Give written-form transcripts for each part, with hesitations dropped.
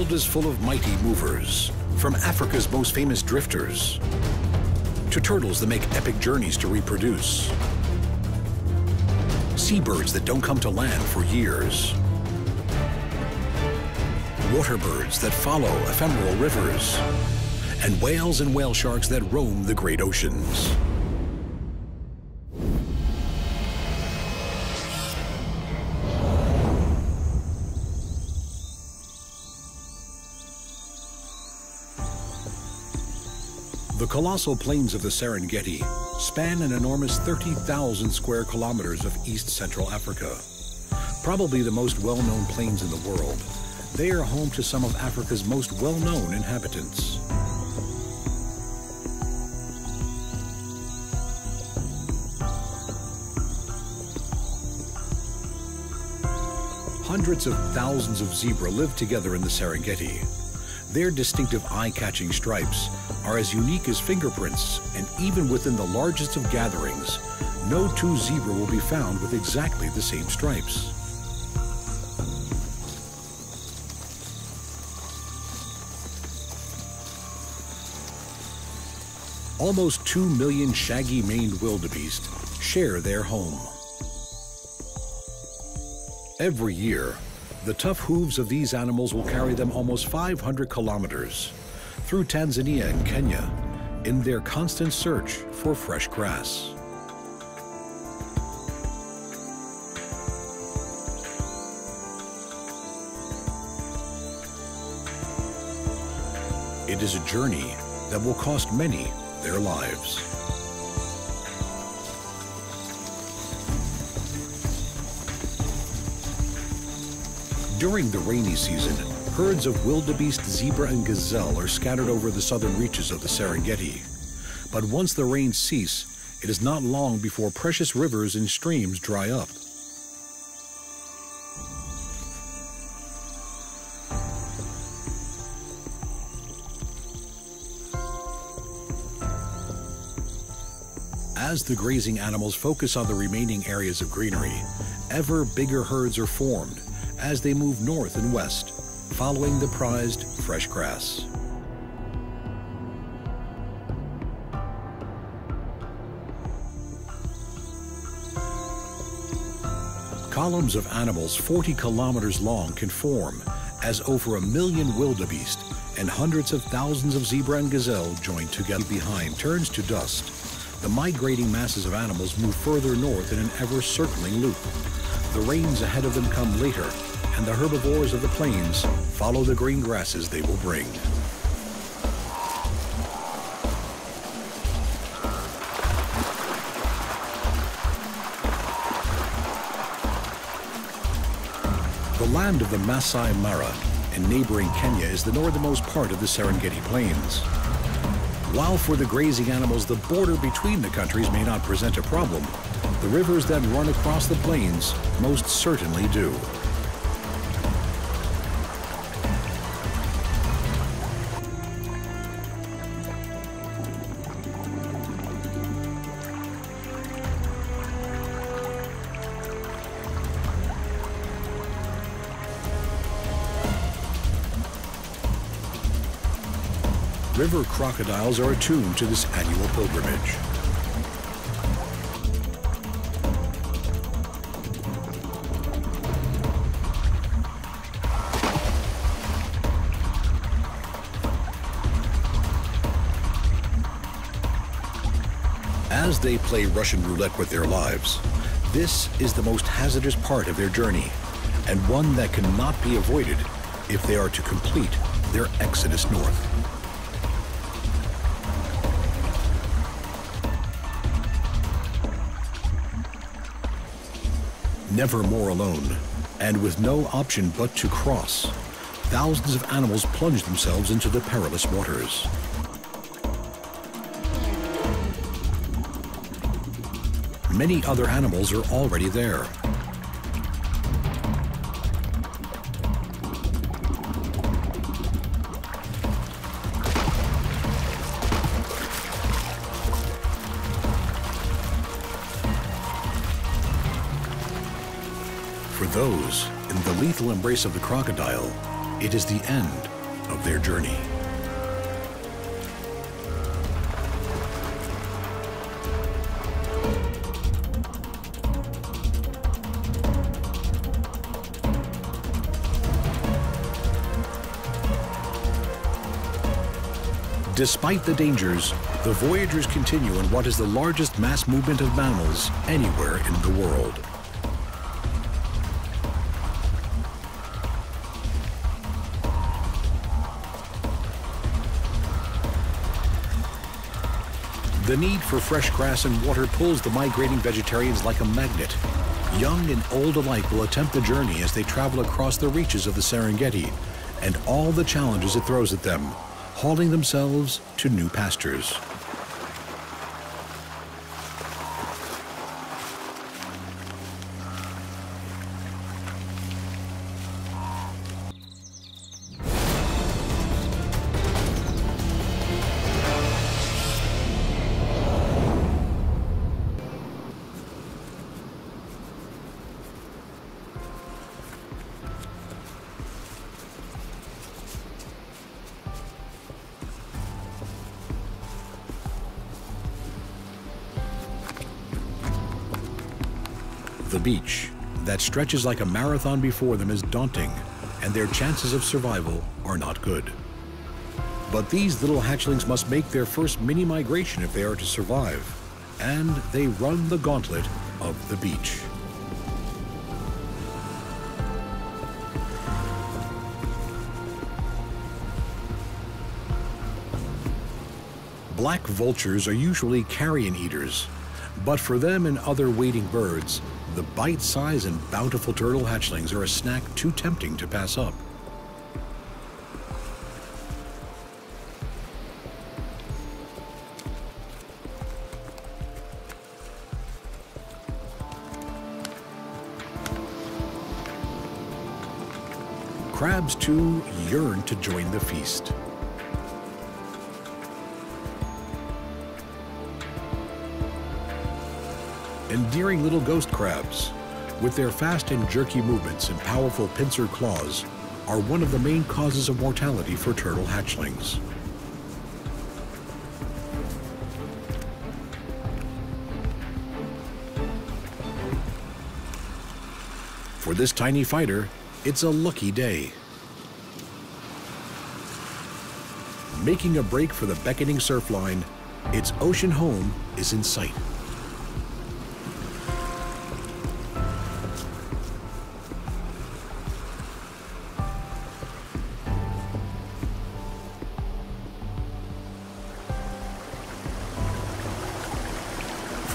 world is full of mighty movers, from Africa's most famous drifters to turtles that make epic journeys to reproduce, seabirds that don't come to land for years, water birds that follow ephemeral rivers, and whales and whale sharks that roam the great oceans. The colossal plains of the Serengeti span an enormous 30,000 square kilometers of East Central Africa. Probably the most well-known plains in the world, they are home to some of Africa's most well-known inhabitants. Hundreds of thousands of zebra live together in the Serengeti. Their distinctive eye-catching stripes are as unique as fingerprints, and even within the largest of gatherings, no two zebra will be found with exactly the same stripes. Almost 2 million shaggy-maned wildebeest share their home. Every year, the tough hooves of these animals will carry them almost 500 kilometers through Tanzania and Kenya in their constant search for fresh grass. It is a journey that will cost many their lives. During the rainy season, herds of wildebeest, zebra, and gazelle are scattered over the southern reaches of the Serengeti. But once the rains cease, it is not long before precious rivers and streams dry up. As the grazing animals focus on the remaining areas of greenery, ever bigger herds are formed as they move north and west, following the prized fresh grass. Columns of animals 40 kilometers long can form as over 1 million wildebeest and hundreds of thousands of zebra and gazelle join together. Behind turns to dust. The migrating masses of animals move further north in an ever-circling loop. The rains ahead of them come later, and the herbivores of the plains follow the green grasses they will bring. The land of the Masai Mara in neighboring Kenya is the northernmost part of the Serengeti Plains. While for the grazing animals the border between the countries may not present a problem, the rivers that run across the plains most certainly do. River crocodiles are attuned to this annual pilgrimage. As they play Russian roulette with their lives, this is the most hazardous part of their journey, and one that cannot be avoided if they are to complete their exodus north. Never more alone, and with no option but to cross, thousands of animals plunge themselves into the perilous waters. Many other animals are already there. For those in the lethal embrace of the crocodile, it is the end their journey. Despite the dangers, the voyagers continue in what is the largest mass movement of mammals anywhere in the world. The need for fresh grass and water pulls the migrating vegetarians like a magnet. Young and old alike will attempt the journey as they travel across the reaches of the Serengeti and all the challenges it throws at them, hauling themselves to new pastures. The beach that stretches like a marathon before them is daunting, and their chances of survival are not good. But these little hatchlings must make their first mini migration if they are to survive, and they run the gauntlet of the beach. Black vultures are usually carrion eaters, but for them and other wading birds, the bite-sized and bountiful turtle hatchlings are a snack too tempting to pass up. Crabs, too, yearn to join the feast. Endearing little ghost crabs, with their fast and jerky movements and powerful pincer claws, are one of the main causes of mortality for turtle hatchlings. For this tiny fighter, it's a lucky day. Making a break for the beckoning surf line, its ocean home is in sight.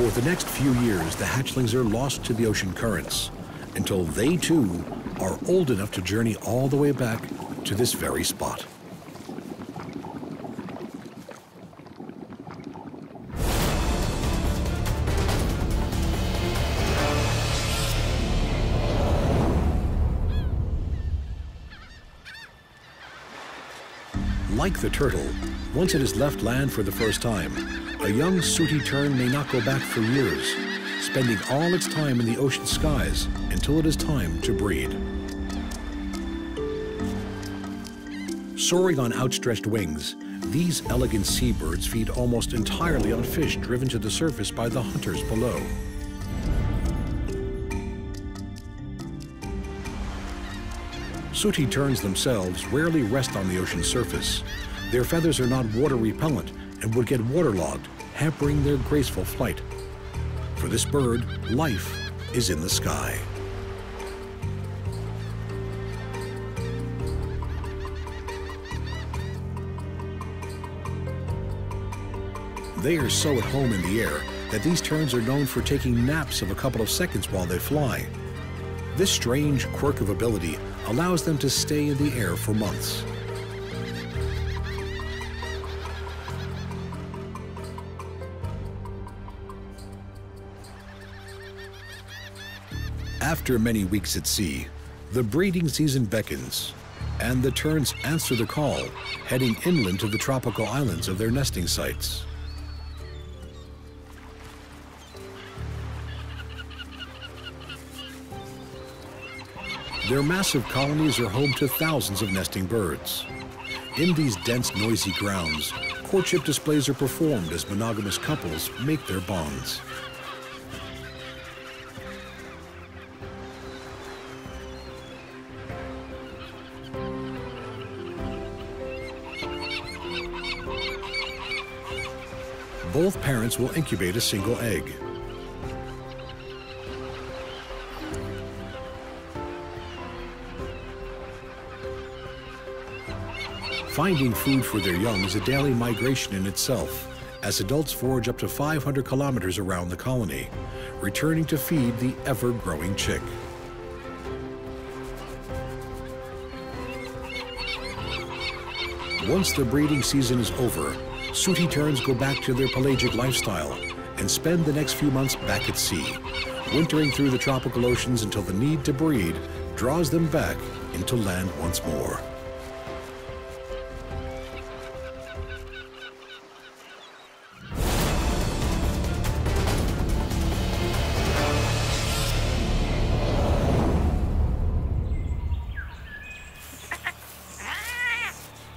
For the next few years, the hatchlings are lost to the ocean currents until they too are old enough to journey all the way back to this very spot. Like the turtle, once it has left land for the first time, a young sooty tern may not go back for years, spending all its time in the ocean skies until it is time to breed. Soaring on outstretched wings, these elegant seabirds feed almost entirely on fish driven to the surface by the hunters below. Sooty terns themselves rarely rest on the ocean surface. Their feathers are not water repellent and would get waterlogged, hampering their graceful flight. For this bird, life is in the sky. They are so at home in the air that these terns are known for taking naps of a couple of seconds while they fly. This strange quirk of ability allows them to stay in the air for months. After many weeks at sea, the breeding season beckons, and the terns answer the call, heading inland to the tropical islands of their nesting sites. Their massive colonies are home to thousands of nesting birds. In these dense, noisy grounds, courtship displays are performed as monogamous couples make their bonds. Both parents will incubate a single egg. Finding food for their young is a daily migration in itself, as adults forage up to 500 kilometers around the colony, returning to feed the ever-growing chick. Once the breeding season is over, sooty terns go back to their pelagic lifestyle and spend the next few months back at sea, wintering through the tropical oceans until the need to breed draws them back into land once more.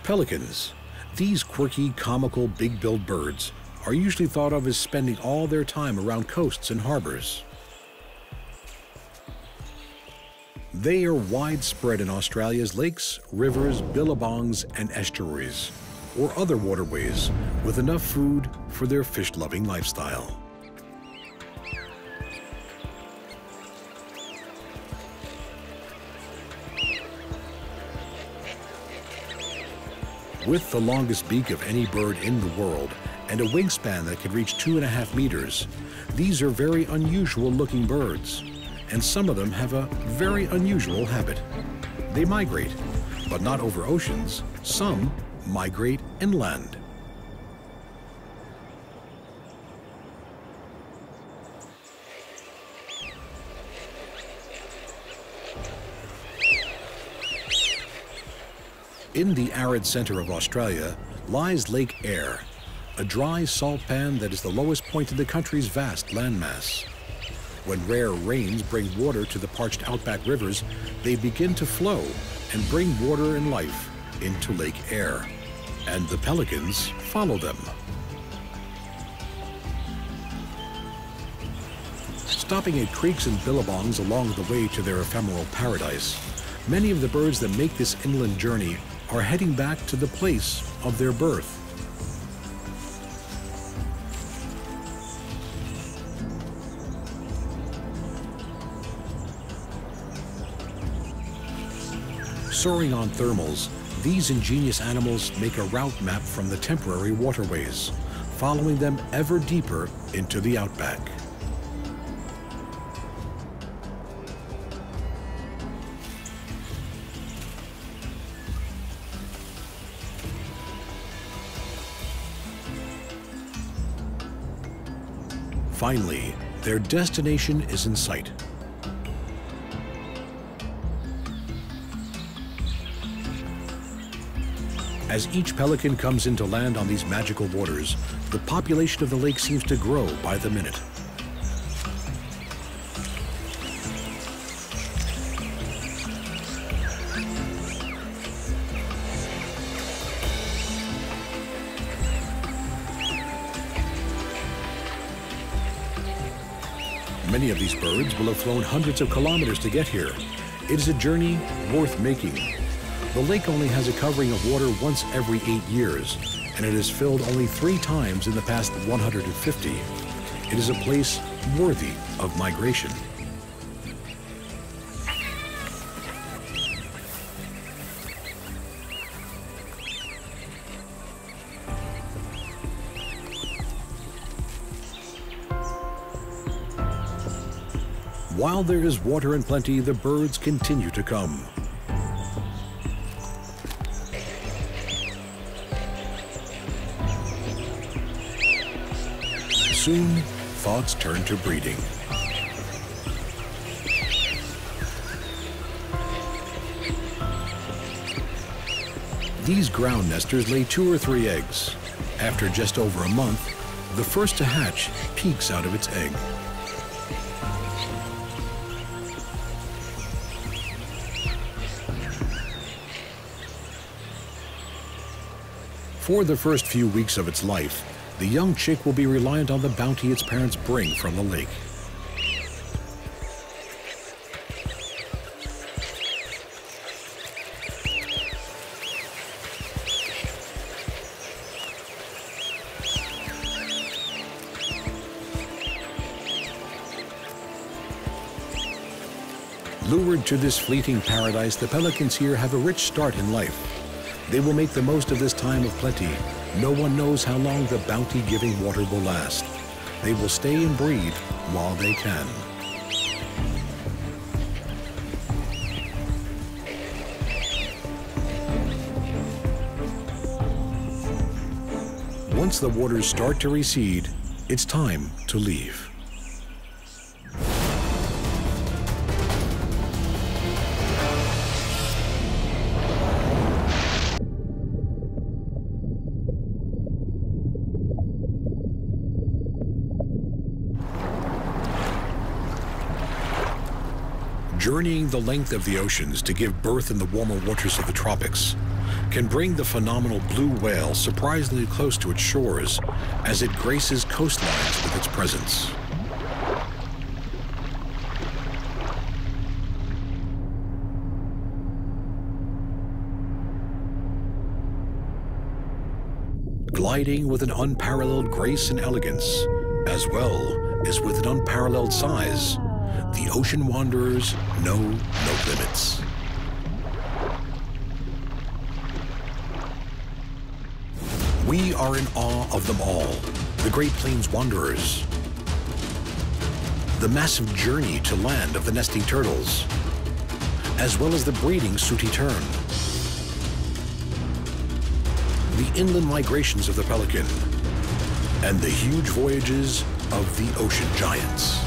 Pelicans. These quirky, comical, big-billed birds are usually thought of as spending all their time around coasts and harbors. They are widespread in Australia's lakes, rivers, billabongs, and estuaries, or other waterways with enough food for their fish-loving lifestyle. With the longest beak of any bird in the world and a wingspan that can reach 2.5 meters, these are very unusual looking birds, and some of them have a very unusual habit. They migrate, but not over oceans. Some migrate inland. In the arid center of Australia lies Lake Eyre, a dry salt pan that is the lowest point in the country's vast landmass. When rare rains bring water to the parched outback rivers, they begin to flow and bring water and life into Lake Eyre, and the pelicans follow them. Stopping at creeks and billabongs along the way to their ephemeral paradise, many of the birds that make this inland journey are heading back to the place of their birth. Soaring on thermals, these ingenious animals make a route map from the temporary waterways, following them ever deeper into the outback. Finally, their destination is in sight. As each pelican comes into land on these magical waters, the population of the lake seems to grow by the minute. Many of these birds will have flown hundreds of kilometers to get here. It is a journey worth making. The lake only has a covering of water once every 8 years, and it has filled only 3 times in the past 150. It is a place worthy of migration. While there is water and plenty, the birds continue to come. Soon, thoughts turn to breeding. These ground nesters lay 2 or 3 eggs. After just over a month, the first to hatch peeks out of its egg. For the first few weeks of its life, the young chick will be reliant on the bounty its parents bring from the lake. Lured to this fleeting paradise, the pelicans here have a rich start in life. They will make the most of this time of plenty. No one knows how long the bounty-giving water will last. They will stay and breed while they can. Once the waters start to recede, it's time to leave. Journeying the length of the oceans to give birth in the warmer waters of the tropics can bring the phenomenal blue whale surprisingly close to its shores as it graces coastlines with its presence. Gliding with an unparalleled grace and elegance, as well as with an unparalleled size, the ocean wanderers know no limits. We are in awe of them all, the Great Plains wanderers, the massive journey to land of the nesting turtles, as well as the breeding sooty tern, the inland migrations of the pelican, and the huge voyages of the ocean giants.